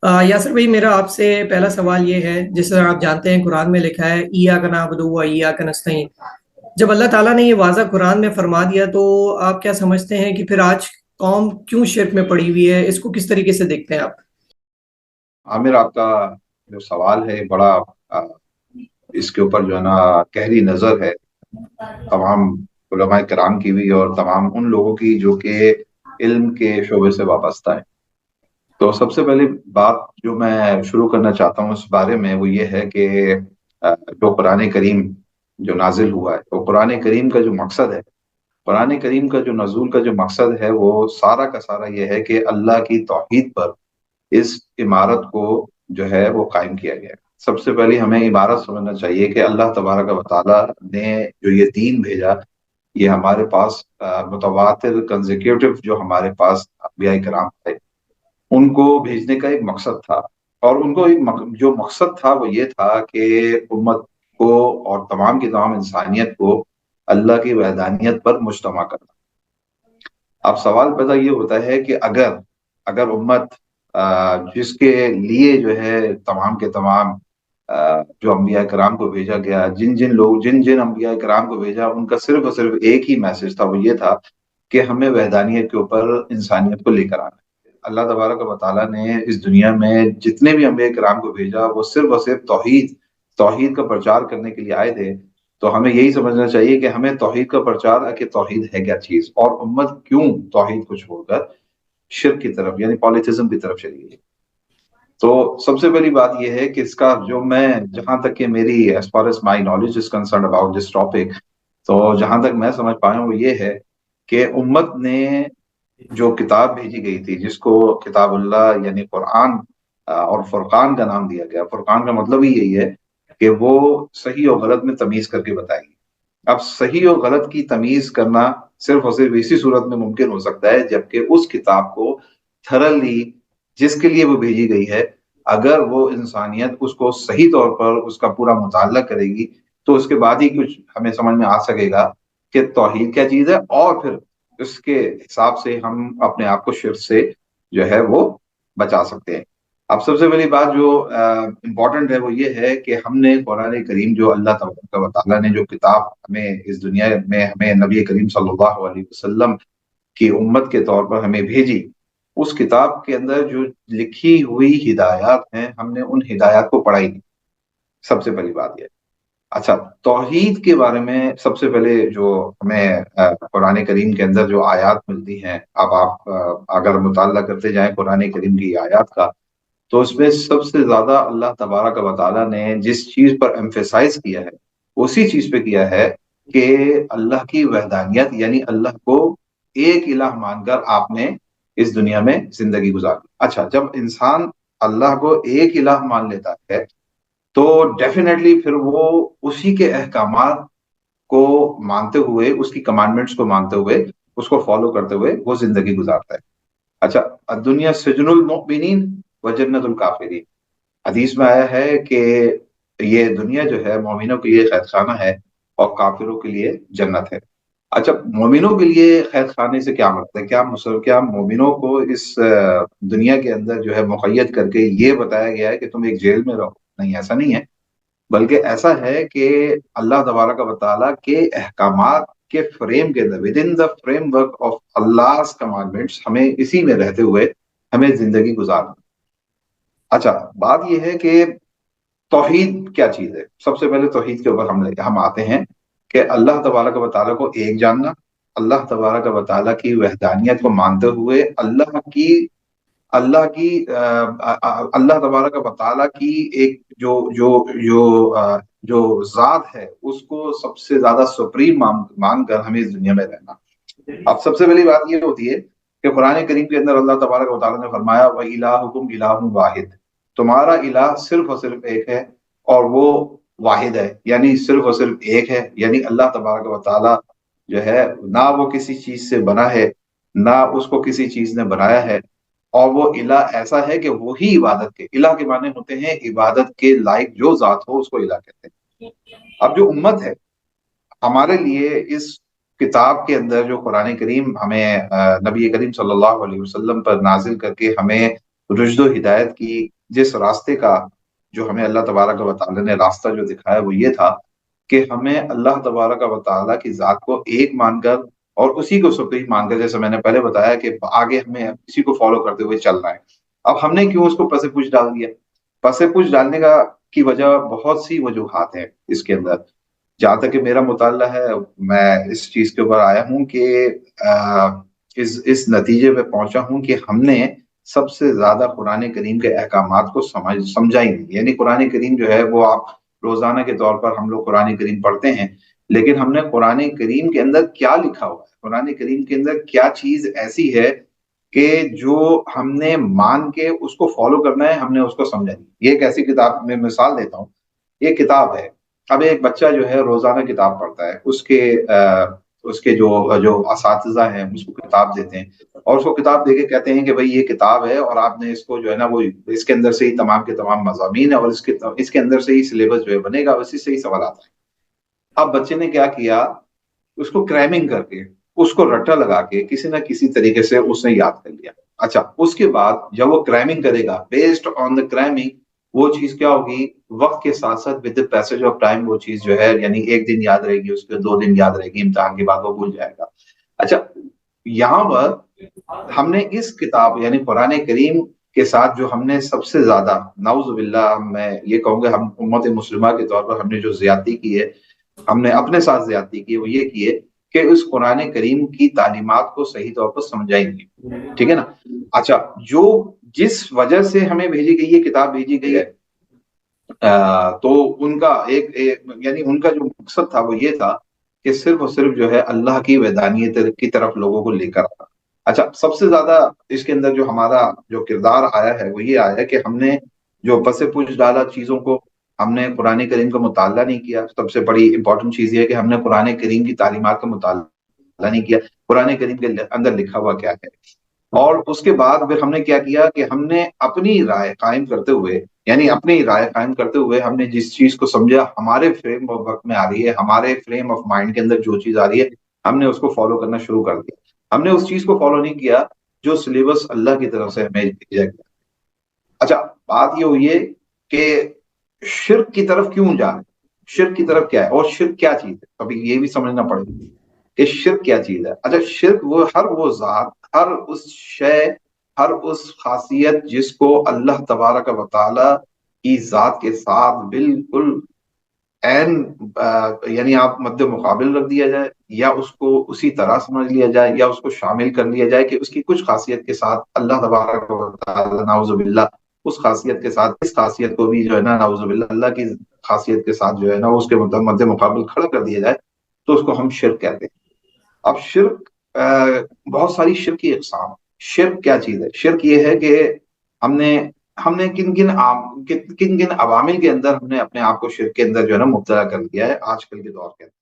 यासर भाई, मेरा आपसे पहला सवाल ये है। जिस तरह आप जानते हैं, कुरान में लिखा है इय्याक नअबुदु व इय्याक नस्तईन। जब अल्लाह ताला ने ये वाज़ा कुरान में फरमा दिया, तो आप क्या समझते हैं कि फिर आज कौम क्यों शिर्क में पड़ी हुई है? इसको किस तरीके से देखते हैं आप? आमिर, आपका जो सवाल है बड़ा आ, इसके ऊपर जो है ना गहरी नजर है तमाम उलमाए किराम की भी और तमाम उन लोगों की जो कि इल्म के शोबे से वाबस्ता है। तो सबसे पहली बात जो मैं शुरू करना चाहता हूँ इस बारे में वो ये है कि जो कुरान करीम जो नाजिल हुआ है, तो कुरान करीम का जो मकसद है, कुरान करीम का जो नजूल का जो मकसद है वो सारा का सारा ये है कि अल्लाह की तौहीद पर इस इमारत को जो है वो कायम किया गया है। सबसे पहले हमें इबारत समझना चाहिए कि अल्लाह तबारक व तआला ने जो ये दीन भेजा, ये हमारे पास मुतवातिर कंसेक्यूटिव जो हमारे पास अंबिया कराम थे उनको भेजने का एक मकसद था। और उनको जो मकसद था वो ये था कि उम्मत को और तमाम की तमाम इंसानियत को अल्लाह की वहदानियत पर मुज्तमा करना। अब सवाल पैदा ये होता है कि अगर अगर उम्मत जिसके लिए जो है तमाम के तमाम जो अंबिया कराम को भेजा गया, जिन जिन अंबिया कराम को भेजा, उनका सिर्फ और सिर्फ एक ही मैसेज था, वो ये था कि हमें वहदानियत के ऊपर इंसानियत को लेकर आना है। अल्लाह तबारक व तआला ने इस दुनिया में जितने भी अंबिया कराम को भेजा वो सिर्फ और सिर्फ तौहीद तौहीद का प्रचार करने के लिए आए थे। तो हमें यही समझना चाहिए कि हमें तौहीद का प्रचार कि तौहीद है क्या चीज, और उम्मत क्यों तौहीद को छोड़कर शिर्क की तरफ यानी पॉलिथिज्म की तरफ चली गई। तो सबसे पहली बात यह है कि इसका जो मैं जहां तक कि मेरी as far as my knowledge is concern about this topic, तो जहां तक मैं समझ पाया हूँ वो ये है कि उम्मत ने जो किताब भेजी गई थी जिसको किताबुल्लाह यानी कुरान और फुरकान का नाम दिया गया। फुरकान का मतलब ही यही है कि वो सही और गलत में तमीज करके बताएगी। अब सही और गलत की तमीज करना सिर्फ और सिर्फ इसी सूरत में मुमकिन हो सकता है जबकि उस किताब को थरली जिसके लिए वो भेजी गई है, अगर वो इंसानियत उसको सही तौर पर उसका पूरा मुताला करेगी तो उसके बाद ही कुछ हमें समझ में आ सकेगा कि तौहीद क्या चीज है, और फिर उसके हिसाब से हम अपने आप को शिर्क से जो है वो बचा सकते हैं। अब सबसे पहली बात जो इम्पोर्टेंट है वो ये है कि हमने कुरान करीम जो अल्लाह तबारक व तआला ने जो किताब हमें इस दुनिया में हमें नबी करीम सल्लल्लाहु अलैहि वसल्लम की उम्मत के तौर पर हमें भेजी, उस किताब के अंदर जो लिखी हुई हिदायत हैं हमने उन हिदायत को पढ़ा ही नहीं। सबसे पहली बात यह। अच्छा, तौहीद के बारे में सबसे पहले जो हमें कुरान करीम के अंदर जो आयत मिलती हैं, अब आप अगर मुताला करते जाएं कुरान करीम की आयत का, तो उसमें सबसे ज्यादा अल्लाह तबारक व तआला ने जिस चीज पर एम्फेसाइज किया है उसी चीज पे किया है कि अल्लाह की वहदानियत यानी अल्लाह को एक इलाह मानकर आपने इस दुनिया में जिंदगी गुजारी। अच्छा, जब इंसान अल्लाह को एक इलाह मान लेता है तो डेफिनेटली फिर वो उसी के अहकामात को मानते हुए, उसकी कमांडमेंट्स को मानते हुए, उसको फॉलो करते हुए वो जिंदगी गुजारता है। अच्छा, दुनिया सिजनुल मुमिनीन व जन्नतुल काफिरीन, हदीस में आया है कि ये दुनिया जो है मोमिनों के लिए कैद खाना है और काफिरों के लिए जन्नत है। अच्छा, मोमिनों के लिए कैद खाने से क्या मतलब है? क्या मोमिनों को इस दुनिया के अंदर जो है मुक़य्यद करके ये बताया गया है कि तुम एक जेल में रहो? नहीं, ऐसा नहीं है। बल्कि ऐसा है कि अल्लाह तबारक व तआला के अहकामात के फ्रेम के अंदर, within the framework of Allah's commandments, हमें इसी में रहते हुए हमें जिंदगी गुजारना। अच्छा, बात यह है कि तौहीद क्या चीज है। सबसे पहले तौहीद के ऊपर हम आते हैं कि अल्लाह तबारक व तआला को एक जानना, अल्लाह तबारक व तआला की वहदानियत को मानते हुए अल्लाह तबारक व तआला की एक जो जो जो जो जात है उसको सबसे ज्यादा सुप्रीम मानकर हमें इस दुनिया में रहना। अब सबसे पहली बात ये होती है कि कुरान करीम के अंदर अल्लाह तबारक व तआला ने फरमाया व इलाहुकुम इलाहुन वाहिद, तुम्हारा इलाह सिर्फ और सिर्फ एक है और वो वाहिद है, यानी सिर्फ और सिर्फ एक है। यानी अल्लाह तबारक व तआला जो है ना वो किसी चीज से बना है ना उसको किसी चीज ने बनाया है, और वो इलाह ऐसा है कि वही इबादत के, इलाह के माने होते हैं इबादत के लायक जो जात हो उसको इलाह कहते हैं। अब जो उम्मत है हमारे लिए इस किताब के अंदर जो कुरान करीम हमें नबी करीम सल्लल्लाहु अलैहि वसल्लम पर नाजिल करके हमें رشد و ہدایت کی جس راستے کا جو ہمیں اللہ تبارک و تعالیٰ نے راستہ جو دکھایا وہ یہ تھا کہ ہمیں اللہ تبارک و تعالیٰ کی ذات کو ایک مان کر اور اسی کو سب مان کر، جیسے میں نے پہلے بتایا کہ آگے ہمیں اسی کو فالو کرتے ہوئے چلنا ہے۔ اب ہم نے کیوں اس کو پس پوچھ ڈال دیا؟ پس پوچھ ڈالنے کی وجہ بہت سی وجوہات ہیں اس کے اندر۔ جہاں تک کہ میرا مطالعہ ہے، میں اس چیز کے اوپر آیا ہوں کہ اس نتیجے پہ پہنچا ہوں کہ ہم نے سب سے زیادہ قرآن کریم کے احکامات کو سمجھا ہی نہیں۔ یعنی قرآن کریم جو ہے وہ آپ روزانہ کے طور پر ہم لوگ قرآن کریم پڑھتے ہیں، لیکن ہم نے قرآن کریم کے اندر کیا لکھا ہوا ہے، قرآن کریم کے اندر کیا چیز ایسی ہے کہ جو ہم نے مان کے اس کو فالو کرنا ہے، ہم نے اس کو سمجھا نہیں۔ یہ ایک ایسی کتاب، میں مثال دیتا ہوں، یہ کتاب ہے، اب ایک بچہ جو ہے روزانہ کتاب پڑھتا ہے، اس کے جو اساتذہ ہیں اس کو کتاب دیتے ہیں اور اس کو کتاب دے کے کہتے ہیں کہ بھئی یہ کتاب ہے اور آپ نے اس کو جو ہے نا وہ اس کے اندر سے ہی تمام کے تمام مضامین ہے اور اس کے اندر سے ہی سلیبس جو ہے بنے گا، اسی سے ہی سوالات آئیں۔ اب بچے نے کیا کیا، اس کو کریمنگ کر کے، اس کو رٹا لگا کے کسی نہ کسی طریقے سے اس نے یاد کر لیا۔ اچھا، اس کے بعد جب وہ کریمنگ کرے گا، بیسڈ آن دا کریمنگ وہ چیز کیا ہوگی، وقت کے ساتھ ساتھ with the passage of time وہ چیز جو ہے، یعنی ایک دن یاد رہے گی، اس کے 2 دن یاد رہے گی، امتحان کے بعد وہ بھول جائے گا۔ اچھا، یہاں پر ہم نے اس کتاب یعنی قرآن کریم کے ساتھ جو ہم نے سب سے زیادہ، نعوذ باللہ میں یہ کہوں گا، ہم امت مسلمہ کے طور پر ہم نے جو زیادتی کی ہے، ہم نے اپنے ساتھ زیادتی کی ہے، وہ یہ کی ہے کہ اس قرآن کریم کی تعلیمات کو صحیح طور پر سمجھا ہی نہیں۔ ٹھیک ہے نا؟ اچھا، جس وجہ سے ہمیں بھیجی گئی، یہ کتاب بھیجی گئی ہے، تو ان کا یعنی ان کا جو مقصد تھا وہ یہ تھا کہ صرف اور صرف جو ہے اللہ کی وحدانیت کی طرف لوگوں کو لے کر آنا۔ اچھا، سب سے زیادہ اس کے اندر جو ہمارا جو کردار آیا ہے وہ یہ آیا ہے کہ ہم نے جو پس پوچھ ڈالا چیزوں کو، ہم نے قرآن کریم کا مطالعہ نہیں کیا۔ سب سے بڑی امپورٹنٹ چیز یہ ہے کہ ہم نے قرآن کریم کی تعلیمات کا مطالعہ نہیں کیا، قرآن کریم کے اندر لکھا ہوا کیا ہے۔ اور اس کے بعد پھر ہم نے کیا کیا کہ ہم نے اپنی رائے قائم کرتے ہوئے، یعنی اپنی رائے قائم کرتے ہوئے ہم نے جس چیز کو سمجھا ہمارے فریم آف وقت میں آ رہی ہے، ہمارے فریم آف مائنڈ کے اندر جو چیز آ رہی ہے، ہم نے اس کو فالو کرنا شروع کر دیا۔ ہم نے اس چیز کو فالو نہیں کیا جو سلیبس اللہ کی طرف سے ہمیں بھیجا گیا۔ اچھا، بات یہ ہوئی ہے کہ شرک کی طرف کیوں جا رہے ہیں، شرک کی طرف کیا ہے اور شرک کیا چیز ہے، ابھی یہ بھی سمجھنا پڑے گا کہ شرک کیا چیز ہے۔ اچھا، شرک وہ ذات، ہر اس شے، ہر اس خاصیت جس کو اللہ تبارک و تعالی کی ذات کے ساتھ بالکل یعنی آپ مد مقابل رکھ دیا جائے، یا اس کو اسی طرح سمجھ لیا جائے، یا اس کو شامل کر لیا جائے کہ اس کی کچھ خاصیت کے ساتھ اللہ تبارک و تعالی نعوذ باللہ اس خاصیت کے ساتھ اس خاصیت کو بھی جو ہے نا نعوذ باللہ اللہ کی خاصیت کے ساتھ جو ہے نا اس کے مد مقابل کھڑا کر دیا جائے، تو اس کو ہم شرک کہتے ہیں۔ اب شرک، بہت ساری شرک کی اقسام۔ شرک کیا چیز ہے؟ شرک یہ ہے کہ ہم نے کن کن عوامل کے اندر ہم نے اپنے آپ کو شرک کے اندر جو ہے نا مبتلا کر دیا ہے آج کل کے دور کے اندر۔